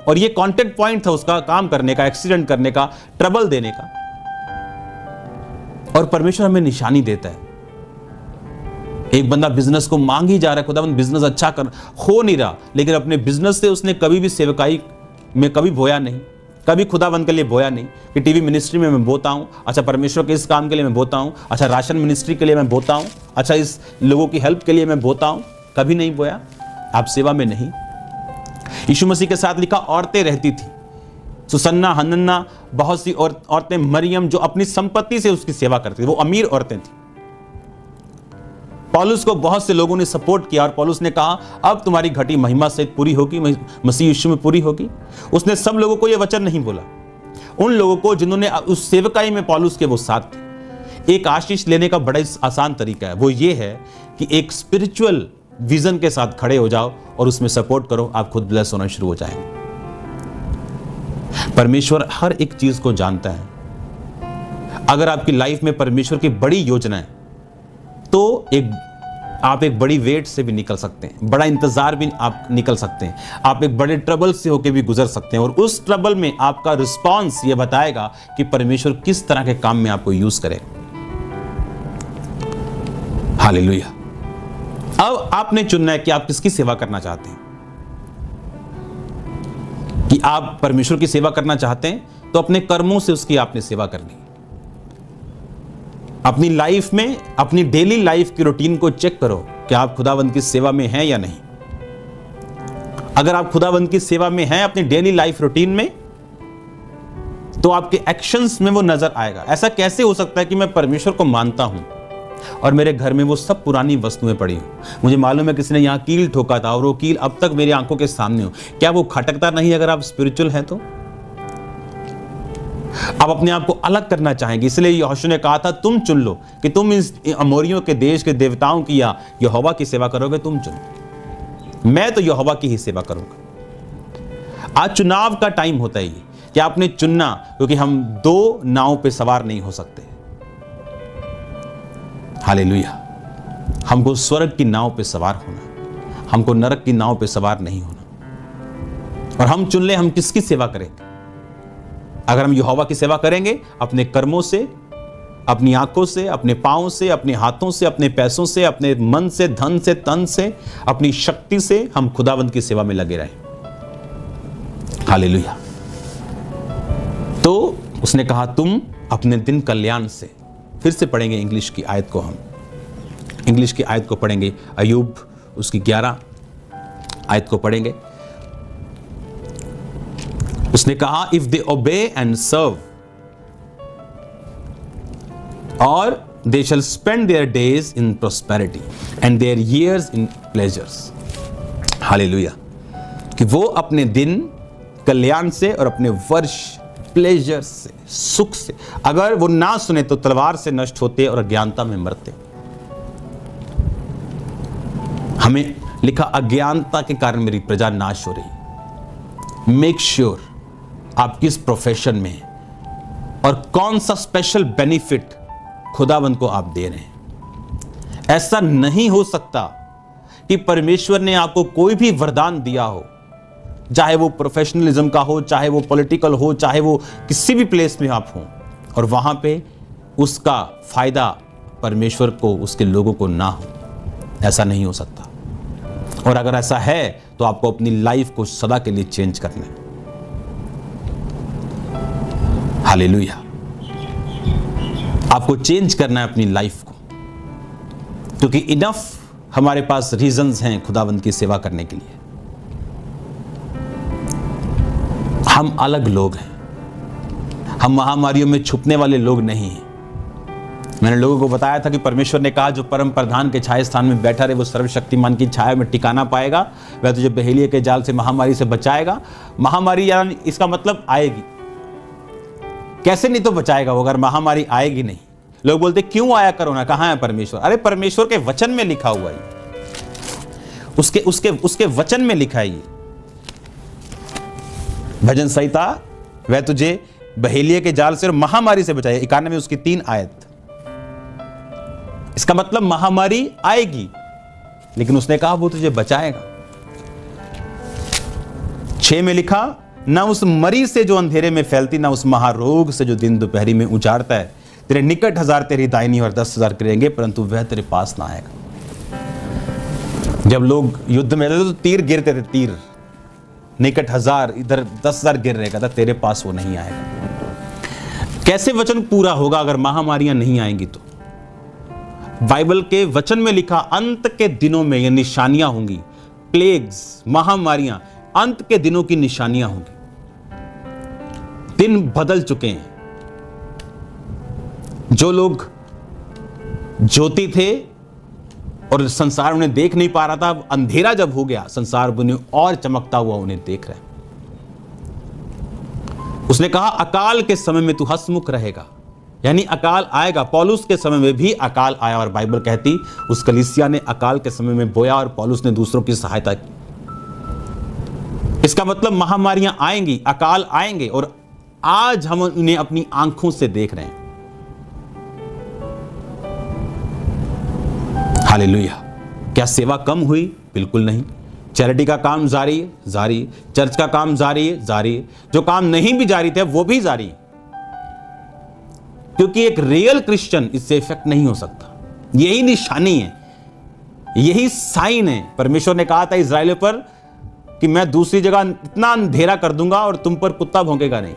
और ये कांटेक्ट पॉइंट था उसका काम करने का, एक्सीडेंट करने का, ट्रबल देने का। और परमेश्वर हमें निशानी देता है। एक बंदा बिजनेस को मांग ही जा रहा है, खुदावंद बिजनेस अच्छा कर हो नहीं रहा, लेकिन अपने बिजनेस से उसने कभी भी सेवकाई में कभी बोया नहीं, कभी खुदावंद के लिए बोया नहीं कि टीवी मिनिस्ट्री में मैं बोता हूं, अच्छा परमेश्वर के इस काम के लिए मैं बोता हूं, अच्छा राशन मिनिस्ट्री के लिए मैं बोता हूं, अच्छा इस लोगों की हेल्प के लिए मैं बोता हूं, कभी नहीं बोया। आप सेवा में नहीं। यीशु मसीह के साथ लिखा औरतें रहती थी, सुसन्ना, हनन्ना, बहुत सी औरतें, मरियम, जो अपनी संपत्ति से उसकी सेवा करती थी, वो अमीर औरतें थी। पौलुस को बहुत से लोगों ने सपोर्ट किया और पौलुस ने कहा अब तुम्हारी घटी महिमा से पूरी होगी, मसीह यीशु में पूरी होगी। उसने सब लोगों को यह वचन नहीं बोला, उन लोगों को जिन्होंने उस सेवकाई में पौलुस के वो साथ थे। एक आशीष लेने का बड़ा आसान तरीका है, वो ये है कि एक स्पिरिचुअल विजन के साथ खड़े हो जाओ और उसमें सपोर्ट करो, आप खुद ब्लेस होना शुरू हो जाएंगे। परमेश्वर हर एक चीज को जानता है। अगर आपकी लाइफ में परमेश्वर की बड़ी योजना है तो आप एक बड़ी वेट से भी निकल सकते हैं, बड़ा इंतजार भी आप निकल सकते हैं, आप एक बड़े ट्रबल से होकर भी गुजर सकते हैं, और उस ट्रबल में आपका रिस्पॉन्स ये बताएगा कि परमेश्वर किस तरह के काम में आपको यूज करे। हालेलुया। अब आपने चुनना है कि आप किसकी सेवा करना चाहते हैं। कि आप परमेश्वर की सेवा करना चाहते हैं तो अपने कर्मों से उसकी आपने सेवा करनी। अपनी लाइफ में, अपनी डेली लाइफ की रूटीन को चेक करो कि आप खुदावंद की सेवा में हैं या नहीं। अगर आप खुदावंद की सेवा में हैं अपनी डेली लाइफ रूटीन में, तो आपके एक्शंस में वो नजर आएगा। ऐसा कैसे हो सकता है कि मैं परमेश्वर को मानता हूं और मेरे घर में वो सब पुरानी वस्तुएं पड़ी हो, मुझे मालूम है किसी ने यहां कील ठोका था और वो कील अब तक मेरी आंखों के सामने हो, क्या वो खटकता नहीं अगर आप स्पिरिचुअल हैं तो? आप अपने आप को अलग करना चाहेंगे, इसलिए यहोशू ने कहा था तुम चुन लो कि तुम इस अमोरियों के देश के देवताओं की या यहोवा की सेवा करोगे। तुम चुनो, मैं तो यहोवा की ही सेवा करूंगा। आज चुनाव का टाइम होता है कि आपने चुनना, क्योंकि हम दो नाव पे सवार नहीं हो सकते। हालेलुया। हमको स्वर्ग की नाव पे सवार होना, हमको नरक की नाव पे सवार नहीं होना। और हम चुन ले हम किसकी सेवा करेंगे। अगर हम यहोवा की सेवा करेंगे अपने कर्मों से, अपनी आंखों से, अपने पांवों से, अपने हाथों से, अपने पैसों से, अपने मन से, धन से, तन से, अपनी शक्ति से हम खुदावंद की सेवा में लगे रहें। हालेलुया। तो उसने कहा तुम अपने दिन कल्याण से, फिर से पढ़ेंगे इंग्लिश की आयत को, हम इंग्लिश की आयत को पढ़ेंगे, अय्यूब उसकी 11 आयत को पढ़ेंगे। उसने कहा if they obey and serve और they shall spend their days in prosperity and their years in pleasures. Hallelujah. कि वो अपने दिन कल्याण से और अपने वर्ष प्लेजर से, सुख से, अगर वो ना सुने तो तलवार से नष्ट होते और अज्ञानता में मरते। हमें लिखा अज्ञानता के कारण मेरी प्रजा नाश हो रही। मेक श्योर आप किस प्रोफेशन में हैं और कौन सा स्पेशल बेनिफिट खुदावंद को आप दे रहे हैं। ऐसा नहीं हो सकता कि परमेश्वर ने आपको कोई भी वरदान दिया हो, चाहे वो प्रोफेशनलिज्म का हो, चाहे वो पॉलिटिकल हो, चाहे वो किसी भी प्लेस में आप हों, और वहां पे उसका फायदा परमेश्वर को, उसके लोगों को ना हो। ऐसा नहीं हो सकता। और अगर ऐसा है तो आपको अपनी लाइफ को सदा के लिए चेंज करना है। हालेलुया। आपको चेंज करना है अपनी लाइफ को, क्योंकि इनफ हमारे पास रीजंस हैं खुदावंद की सेवा करने के लिए। हम अलग लोग हैं, हम महामारियों में छुपने वाले लोग नहीं हैं। मैंने लोगों को बताया था कि परमेश्वर ने कहा जो परम प्रधान के छाया स्थान में बैठा रहे वो सर्वशक्तिमान की छाया में टिकाना पाएगा, वह तुझे बहेलिये के जाल से महामारी से बचाएगा। महामारी यानी इसका मतलब आएगी, कैसे नहीं तो बचाएगा वो अगर महामारी आएगी नहीं। लोग बोलते क्यों आया कोरोना, कहाँ है परमेश्वर? अरे परमेश्वर के वचन में लिखा हुआ है, उसके वचन में लिखा है। भजन संहिता वह तुझे बहेलिये के जाल से और महामारी से बचाए, 91 उसकी 3 आयत। इसका मतलब महामारी आएगी, लेकिन उसने कहा वो तुझे बचाएगा। 6 में लिखा, ना उस मरी से जो अंधेरे में फैलती, ना उस महारोग से जो दिन दोपहरी में उजाड़ता है। तेरे निकट 1000 तेरी दाहिनी और 10,000 करेंगे, परंतु वह तेरे पास ना आएगा। जब लोग युद्ध में रहते तो तीर गिरते थे, तीर निकट 1000 इधर 10,000 गिर रहेगा था, तेरे पास वो नहीं आएगा। कैसे वचन पूरा होगा अगर महामारियां नहीं आएंगी? तो बाइबल के वचन में लिखा अंत के दिनों में ये निशानियां होंगी, प्लेग्स, महामारियां अंत के दिनों की निशानियां होंगी। दिन बदल चुके हैं। जो लोग ज्योति थे और संसार उन्हें देख नहीं पा रहा था, अब अंधेरा जब हो गया, संसार उन्हें और चमकता हुआ उन्हें देख रहा है। उसने कहा अकाल के समय में तू हंसमुख रहेगा, यानी अकाल आएगा। पौलुस के समय में भी अकाल आया और बाइबल कहती उस कलीसिया ने अकाल के समय में बोया और पौलुस ने दूसरों की सहायता की। इसका मतलब महामारियां आएंगी, अकाल आएंगे, और आज हम उन्हें अपनी आंखों से देख रहे हैं। हालेलुया। क्या सेवा कम हुई? बिल्कुल नहीं। चैरिटी का काम जारी है, जारी। चर्च का काम जारी है, जारी। जो काम नहीं भी जारी थे वो भी जारी, क्योंकि एक रियल क्रिश्चियन इससे इफेक्ट नहीं हो सकता। यही निशानी है, यही साइन है। परमेश्वर ने कहा था इजराइलियों पर कि मैं दूसरी जगह इतना अंधेरा कर दूंगा और तुम पर कुत्ता भौंकेगा नहीं।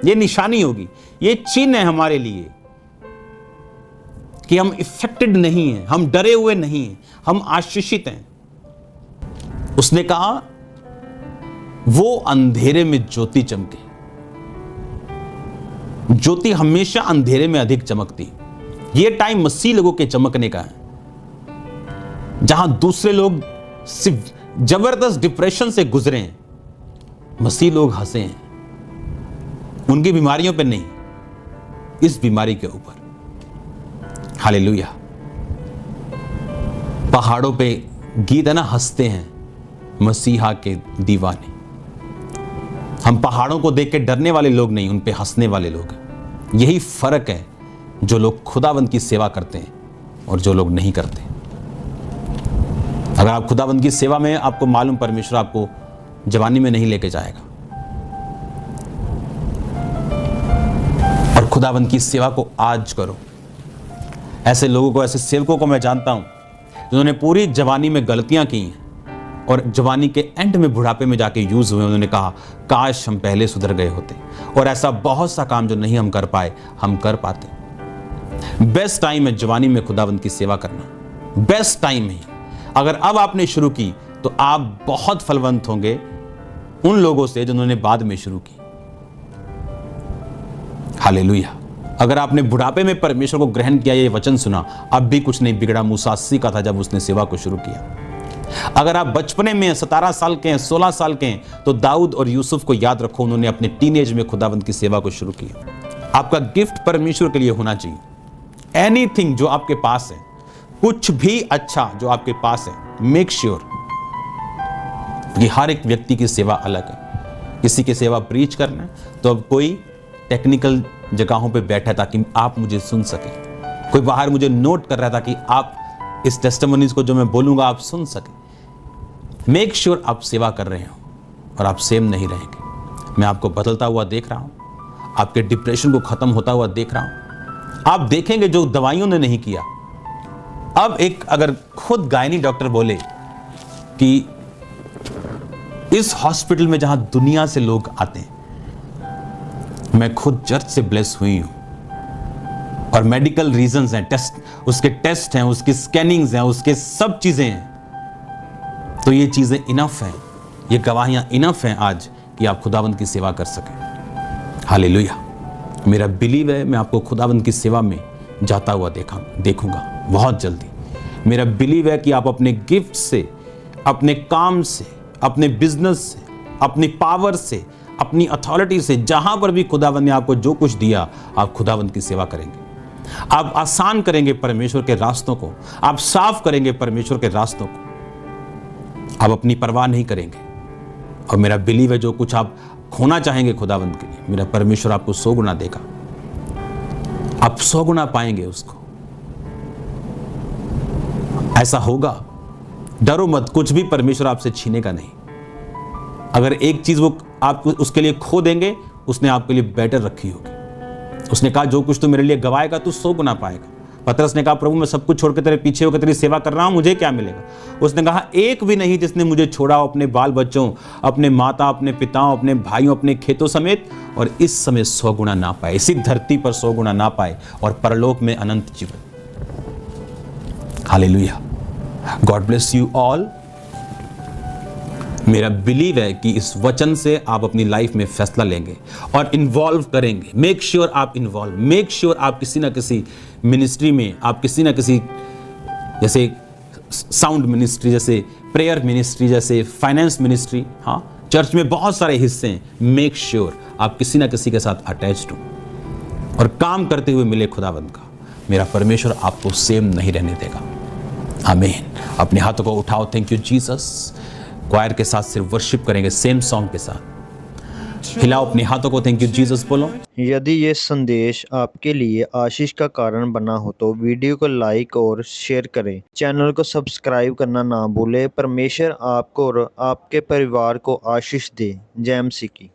ये निशानी होगी, ये चिन्ह है हमारे लिए कि हम इफेक्टेड नहीं हैं, हम डरे हुए नहीं हैं, हम आशीषित हैं। उसने कहा वो अंधेरे में ज्योति चमके। ज्योति हमेशा अंधेरे में अधिक चमकती। ये टाइम मसीह लोगों के चमकने का है, जहां दूसरे लोग सिर्फ जबरदस्त डिप्रेशन से गुजरे हैं, मसीह लोग हंसे हैं। उनकी बीमारियों पे नहीं, इस बीमारी के ऊपर। हालेलुया। पहाड़ों पे गीत है ना, हंसते हैं मसीहा के दीवाने। हम पहाड़ों को देख के डरने वाले लोग नहीं, उन पे हंसने वाले लोग हैं। यही फर्क है, जो लोग खुदावंद की सेवा करते हैं और जो लोग नहीं करते। अगर आप खुदावंद की सेवा में, आपको मालूम परमेश्वर आपको जवानी में नहीं लेके जाएगा। और खुदावंद की सेवा को आज करो। ऐसे लोगों को, ऐसे सेवकों को मैं जानता हूं जिन्होंने पूरी जवानी में गलतियां की हैं और जवानी के एंड में, बुढ़ापे में जाके यूज हुए। उन्होंने कहा काश हम पहले सुधर गए होते। और ऐसा बहुत सा काम जो नहीं हम कर पाए, हम कर पाते। बेस्ट टाइम है जवानी में खुदावंद की सेवा करना, बेस्ट टाइम है। अगर अब आपने शुरू की तो आप बहुत फलवंत होंगे उन लोगों से जिन्होंने बाद में शुरू की। हालेलुया। अगर आपने बुढ़ापे में परमेश्वर को ग्रहण किया, ये वचन सुना, अब भी कुछ नहीं बिगड़ा। मूसा सीखा था जब उसने सेवा को शुरू किया। अगर आप बचपने में 17 साल के हैं, 16 साल के हैं, तो दाऊद और यूसुफ को याद रखो, उन्होंने अपने टीनेज में खुदावंद की सेवा को शुरू किया। आपका गिफ्ट परमेश्वर के लिए होना चाहिए। एनीथिंग जो आपके पास है, कुछ भी अच्छा जो आपके पास है, मेक श्योर कि हर एक व्यक्ति की सेवा अलग है। किसी की सेवा प्रीच करना है तो अब कोई टेक्निकल जगहों पे बैठा है ताकि आप मुझे सुन सके। कोई बाहर मुझे नोट कर रहा था कि आप इस टेस्टिमोनीज को जो मैं बोलूंगा आप सुन सके। मेक श्योर आप सेवा कर रहे हो और आप सेम नहीं रहेंगे। मैं आपको बदलता हुआ देख रहा हूं, आपके डिप्रेशन को खत्म होता हुआ देख रहा हूं। आप देखेंगे जो दवाइयों ने नहीं किया। अब एक अगर खुद गायनी डॉक्टर बोले कि इस हॉस्पिटल में जहां दुनिया से लोग आते हैं, मैं खुद चर्च से ब्लेस हुई हूं और मेडिकल रीजंस हैं, उसके टेस्ट हैं, उसकी स्कैनिंग्स हैं, उसके सब चीजें हैं, तो ये चीजें इनफ हैं, ये गवाहियां इनफ हैं आज कि आप खुदावंद की सेवा कर सकें। हालेलुया। मेरा बिलीव है मैं आपको खुदावंद की सेवा में जाता हुआ देखूंगा बहुत जल्दी। मेरा बिलीव है कि आप अपने गिफ्ट से, अपने काम से, अपने बिजनेस से, अपनी पावर से, अपनी अथॉरिटी से, जहां पर भी खुदावंद ने आपको जो कुछ दिया, आप खुदावंद की सेवा करेंगे। आप आसान करेंगे परमेश्वर के रास्तों को, आप साफ करेंगे परमेश्वर के रास्तों को, आप अपनी परवाह नहीं करेंगे। और मेरा बिलीव है जो कुछ आप खोना चाहेंगे खुदावंद के लिए, मेरा परमेश्वर आपको 100 गुना देगा। आप 100 गुना पाएंगे उसको। ऐसा होगा, डरो मत, कुछ भी परमेश्वर आपसे छीनेगा नहीं। अगर एक चीज वो आप उसके लिए खो देंगे, उसने आपके लिए बेटर रखी होगी। उसने कहा जो कुछ तू मेरे लिए गवाएगा तू 100 गुना पाएगा। पतरस ने कहा प्रभु मैं सब कुछ छोड़ के तेरे पीछे होकर तेरी सेवा कर रहा हूं, मुझे क्या मिलेगा? उसने कहा एक भी नहीं जिसने मुझे छोड़ा हो, अपने बाल बच्चों, अपने माता, अपने पिताओं, अपने भाइयों, अपने खेतों समेत, और इस समय 100 गुना ना पाए, इसी धरती पर 100 गुना ना पाए, और परलोक में अनंत जीवन। Hallelujah. God bless you all. मेरा बिलीव है कि इस वचन से आप अपनी लाइफ में फैसला लेंगे और इन्वॉल्व करेंगे। मेक श्योर आप इन्वॉल्व, मेक श्योर आप किसी ना किसी मिनिस्ट्री में, आप किसी ना किसी, जैसे साउंड मिनिस्ट्री, जैसे प्रेयर मिनिस्ट्री, जैसे फाइनेंस मिनिस्ट्री, हाँ चर्च में बहुत सारे हिस्से हैं। मेक श्योर आप किसी ना किसी के साथ अटैच्ड हो और काम करते हुए मिले खुदावंद का। मेरा परमेश्वर आपको सेम नहीं रहने देगा। आमीन। अपने हाथों को उठाओ। Thank you Jesus. क्वायर के साथ सिर्फ वर्शिप करेंगे, सेम सॉन्ग के साथ। हिलाओ अपने हाथों को, थैंक यू जीसस बोलो। यदि ये संदेश आपके लिए आशीष का कारण बना हो तो वीडियो को लाइक और शेयर करें। चैनल को सब्सक्राइब करना ना भूलें। परमेश्वर आपको और आपके परिवार को आशीष दे। जय मसीह की।